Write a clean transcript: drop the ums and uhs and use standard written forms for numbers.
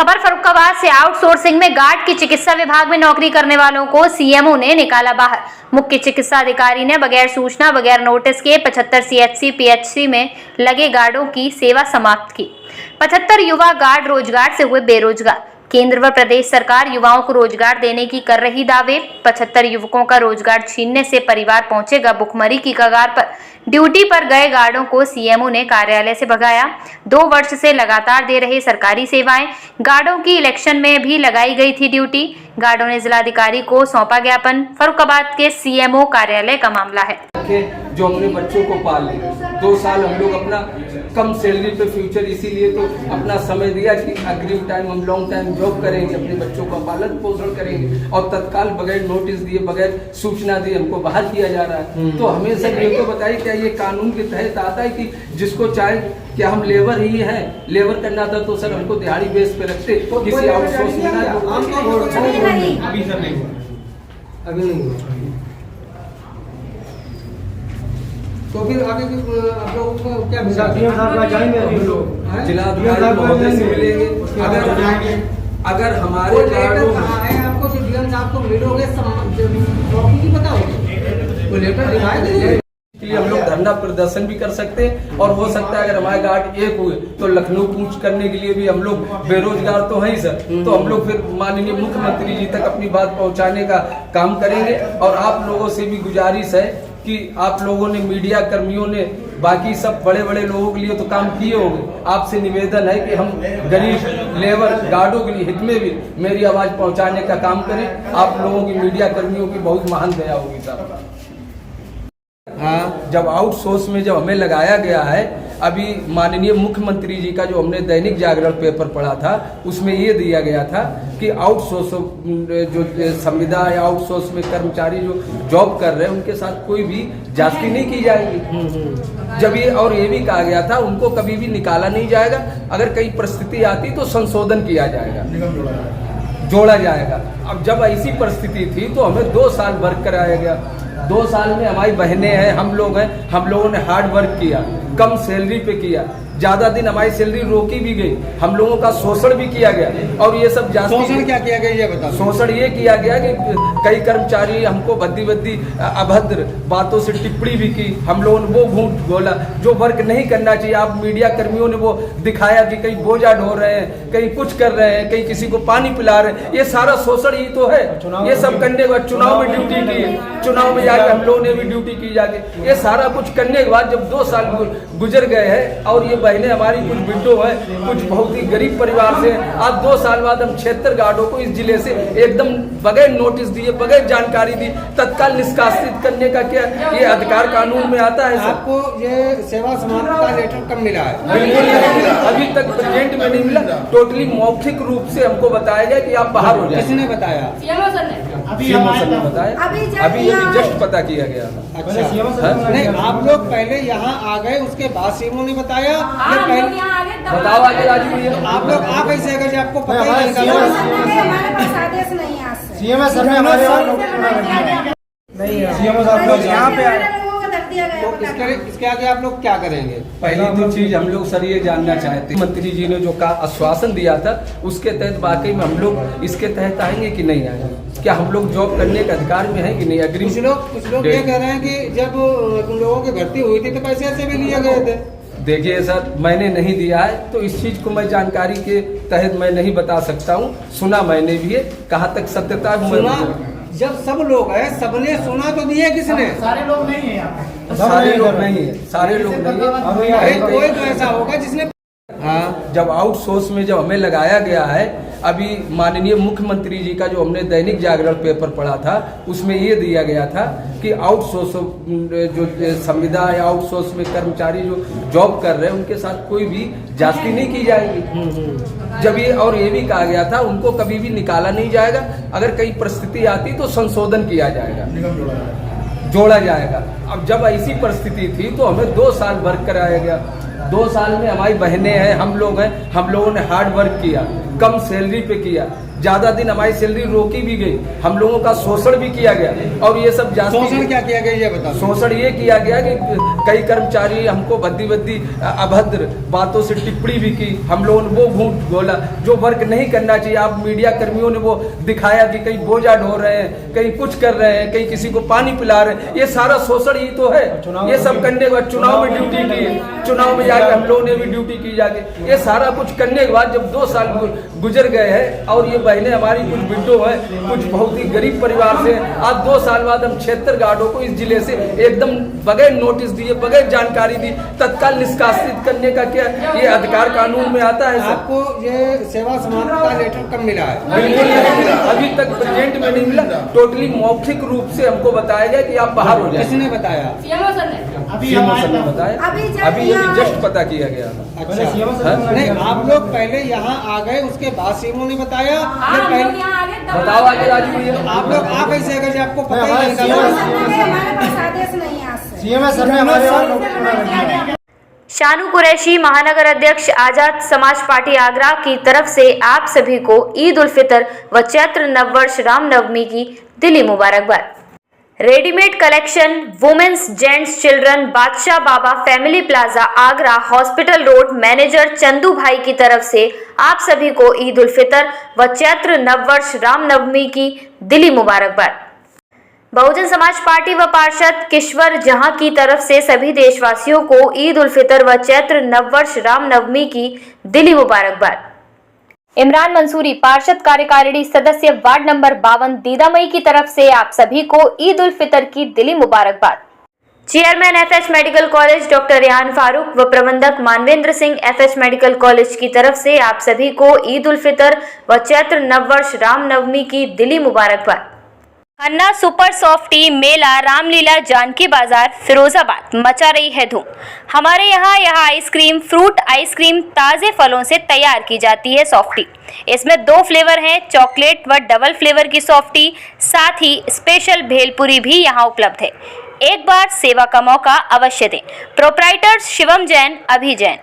खबर फर्रुखाबाद से। आउटसोर्सिंग में गार्ड की चिकित्सा विभाग में नौकरी करने वालों को सीएमओ ने निकाला बाहर। मुख्य चिकित्सा अधिकारी ने बगैर सूचना बगैर नोटिस के 75 सीएचसी पीएचसी में लगे गार्डों की सेवा समाप्त की। 75 युवा गार्ड रोजगार से हुए बेरोजगार। केंद्र व प्रदेश सरकार युवाओं को रोजगार देने की कर रही दावे। 75 युवकों का रोजगार छीनने से परिवार पहुंचेगा भुखमरी की कगार पर। ड्यूटी पर गए गार्डों को सीएमओ ने कार्यालय से भगाया। 2 वर्ष से लगातार दे रहे सरकारी सेवाएं। गार्डों की इलेक्शन में भी लगाई गई थी ड्यूटी। गार्डों ने जिलाधिकारी को सौंपा ज्ञापन। फर्रुखाबाद के सीएमओ कार्यालय का मामला है। जो अपने बच्चों को पाल ले। 2 साल हम लोग अपना कम सैलरी पे फ्यूचर, इसीलिए तो अपना समय दिया कि अग्रिम टाइम हम लॉन्ग टाइम जॉब करेंगे, अपने बच्चों का पालन पोषण करेंगे, और तत्काल बगैर नोटिस दिए बगैर सूचना दिए हमको बाहर किया जा रहा है। तो हमें सब ये तो बताइए, क्या ये कानून के तहत आता है कि जिसको चाहे क्या हम लेबर ही हैं, लेबर करना था तो सर हमको दिहाड़ी बेस पे रखते, किसी आउटसोर्स में ना। अभी सर नहीं हुआ, अभी नहीं हुआ। तो फिर आगे आप लोगों को क्या जिलाधिकारी महोदय से मिलेंगे। अगर हमारे आपको जो डीएम साहब को मिलोगे नहीं बताओगे, वो लेटर दिखाएंगे। इसलिए हम लोग धरना प्रदर्शन भी कर सकते हैं, और हो सकता है अगर हमारे गार्ड एक हुए तो लखनऊ कूच करने के लिए भी हम लोग बेरोजगार तो हैं ही सर, तो हम लोग फिर माननीय मुख्यमंत्री जी तक अपनी बात पहुंचाने का काम करेंगे। और आप लोगों से भी गुजारिश है कि आप लोगों ने, मीडिया कर्मियों ने, बाकी सब बड़े बड़े लोगों के लिए तो काम किए होंगे, आपसे निवेदन है कि हम गरीब लेबर गार्डों के लिए हित में भी मेरी आवाज पहुंचाने का काम करें। आप लोगों की, मीडिया कर्मियों की बहुत महान दया होगी साहब। हाँ, जब आउटसोर्स में जब हमें लगाया गया है, अभी माननीय मुख्यमंत्री जी का जो हमने दैनिक जागरण पेपर पढ़ा था, उसमें ये दिया गया था कि आउटसोर्स जो संविदा या आउटसोर्स में कर्मचारी जो जॉब कर रहे हैं उनके साथ कोई भी जांच नहीं की जाएगी। जब ये, और ये भी कहा गया था उनको कभी भी निकाला नहीं जाएगा, अगर कई परिस्थिति आती तो संशोधन किया जाएगा, जोड़ा जाएगा। अब जब ऐसी परिस्थिति थी तो हमें 2 साल वर्क कराया गया। 2 साल में हमारी बहनें हैं, हम लोग हैं, हम लोगों ने हार्ड वर्क किया, कम सैलरी पे किया, ज्यादा दिन हमारी सैलरी रोकी भी गई, हम लोगों का शोषण भी किया गया। और ये सब शोषण क्या किया गया ये बताओ। शोषण ये किया गया कि कई कर्मचारी हमको भद्दी अभद्र बातों से टिप्पणी भी की, हम लोगों ने वो झूठ बोला जो वर्क नहीं करना चाहिए। आप मीडिया कर्मियों ने वो दिखाया कि कहीं बोझा ढो रहे हैं, कहीं कुछ कर रहे हैं, कहीं किसी को पानी पिला रहे हैं, ये सारा शोषण ही तो है। ये सब करने के बाद चुनाव में ड्यूटी की, चुनाव में जाके हम लोगों ने भी ड्यूटी की जाके, ये सारा कुछ करने के बाद जब 2 साल गुजर गए हैं, और ये बहनें हमारी कुछ विडो है, कुछ बहुत ही गरीब परिवार से, आज 2 साल बाद हम 76 गार्डों को इस जिले से एकदम बगैर नोटिस दिए, बगैर जानकारी दी, तत्काल निष्कासित करने का क्या ये अधिकार कानून में आता है? आपको ये सेवा समाप्त का लेटर कब मिला है? बिल्कुल नहीं मिला, अभी तक प्रेजेंट में नहीं मिला। टोटली मौखिक रूप से हमको बताया गया कि आप बाहर हो जाए। किसने बताया? सीएमओ सर ने बताया, अभी जस्ट पता किया गया। अच्छा, नहीं आप लोग पहले यहाँ आ गए, उसके बाद सीएमओ ने बताया? बताओ आगे राजू भैया, आप लोग आ कैसे अगर आपको पता ही नहीं? सीएम सर ने हमारे सीएम साहब यहाँ पे आए, तो इसके आगे आप लोग क्या करेंगे? पहली तो चीज हम लोग सर ये जानना चाहते हैं, मंत्री जी ने जो का आश्वासन दिया था उसके तहत वाकई में हम लोग इसके तहत आएंगे कि नहीं आएंगे? क्या हम लोग जॉब करने के अधिकार में है कि नहीं? अग्रिम कुछ लोग ये कह रहे हैं कि जब तुम लोगों की भर्ती हुई थी तो पैसे ऐसे भी लिए गए थे। देखिए सर, मैंने नहीं दिया है तो इस चीज को मैं जानकारी के तहत मैं नहीं बता सकता हूँ। सुना मैंने भी है, कहाँ तक सत्यता है जब सब लोग हैं, सबने सुना तो दिए किसने? सारे लोग नहीं है यहाँ पे, सारे लोग नहीं है, सारे लोग नहीं है, कोई तो ऐसा होगा जिसने। हाँ, जब आउटसोर्स में जब हमें लगाया गया है, अभी माननीय मुख्यमंत्री जी का जो हमने दैनिक जागरण पेपर पढ़ा था, उसमें ये दिया गया था कि आउटसोर्स जो संविदा या आउटसोर्स में कर्मचारी जो जॉब कर रहे हैं उनके साथ कोई भी जांच नहीं की जाएगी। जब ये, और ये भी कहा गया था उनको कभी भी निकाला नहीं जाएगा, अगर कई परिस्थिति आती तो संशोधन किया जाएगा, जोड़ा जाएगा। अब जब ऐसी परिस्थिति थी तो हमें 2 साल वर्क कराया गया। 2 साल में हमारी बहनें हैं, हम लोग हैं, हम लोगों ने हार्ड वर्क किया, कम सैलरी पे किया, ज्यादा दिन हमारी सैलरी रोकी भी गई, हम लोगों का शोषण भी किया गया। और ये सब शोषण क्या किया गया ये बताओ। शोषण ये किया गया कि कई कर्मचारी हमको भद्दी अभद्र बातों से टिप्पणी भी की, हम लोगों ने वो झूठ बोला जो वर्क नहीं करना चाहिए। आप मीडिया कर्मियों ने वो दिखाया कि कहीं बोझा ढो रहे हैं, कहीं कुछ कर रहे हैं, कहीं किसी को पानी पिला रहे हैं, ये सारा शोषण ही तो है। ये सब करने के बाद चुनाव में ड्यूटी की, चुनाव में जाकर हम लोगों ने भी ड्यूटी की जाके, ये सारा कुछ करने के बाद जब 2 साल गुजर गए हैं और ये बहनें हमारी कुछ विडो है, कुछ बहुत ही गरीब परिवार से, आज 2 साल बाद हम 76 गार्डों को इस जिले से एकदम बगैर नोटिस दिए, बगैर जानकारी दी, तत्काल निष्कासित करने का क्या ये अधिकार कानून में आता है? आपको ये सेवा समाप्ति का लेटर कब मिला है? बिल्कुल नहीं मिला, अभी तक प्रेजेंट में नहीं मिला। टोटली मौखिक रूप से हमको बताया गया कि आप बाहर हो जाए। किसने बताया? अभी ने बताया, अभी जस्ट पता किया गया। अच्छा, नहीं आप लोग पहले यहाँ आ गए उसके बाद सीएमओ ने बताया या पहले? बताओ आगे राजू भैया। आप लोग आ कैसे गए जब आपको पता ही नहीं था? सीएम सर ने हमारे शानू कुरैशी, महानगर अध्यक्ष आजाद समाज पार्टी आगरा की तरफ से आप सभी को ईद उल फितर व चैत्र नववर्ष रामनवमी की दिली मुबारकबाद। Readymade collection, women's, gents, children, Badshah Baba family plaza Agra hospital road manager Chandu भाई की तरफ से आप सभी को ईद उल फितर व चैत्र नववर्ष रामनवमी की दिली मुबारकबाद। बहुजन समाज पार्टी व पार्षद किश्वर जहां की तरफ से सभी देशवासियों को ईद उल फितर व चैत्र नववर्ष रामनवमी की दिली मुबारकबाद। इमरान मंसूरी, पार्षद कार्यकारिणी सदस्य वार्ड नंबर 52 दीदामई की तरफ से आप सभी को ईद उल फितर की दिली मुबारकबाद। Chairman FH medical college doctor Rehan Farooq व प्रबंधक Manvendra Singh FH medical college की तरफ से आप सभी को ईद उल फितर व चैत्र नववर्ष रामनवमी की दिली मुबारकबाद। खन्ना सुपर सॉफ्टी मेला रामलीला जानकी बाजार फिरोजाबाद मचा रही है धूम। हमारे यहाँ आइसक्रीम, फ्रूट आइसक्रीम ताज़े फलों से तैयार की जाती है सॉफ्टी। इसमें 2 फ्लेवर हैं, चॉकलेट व डबल फ्लेवर की सॉफ्टी, साथ ही स्पेशल भेलपुरी भी यहाँ उपलब्ध है। एक बार सेवा का मौका अवश्य दें। प्रोप्राइटर्स शिवम जैन, अभी जैन।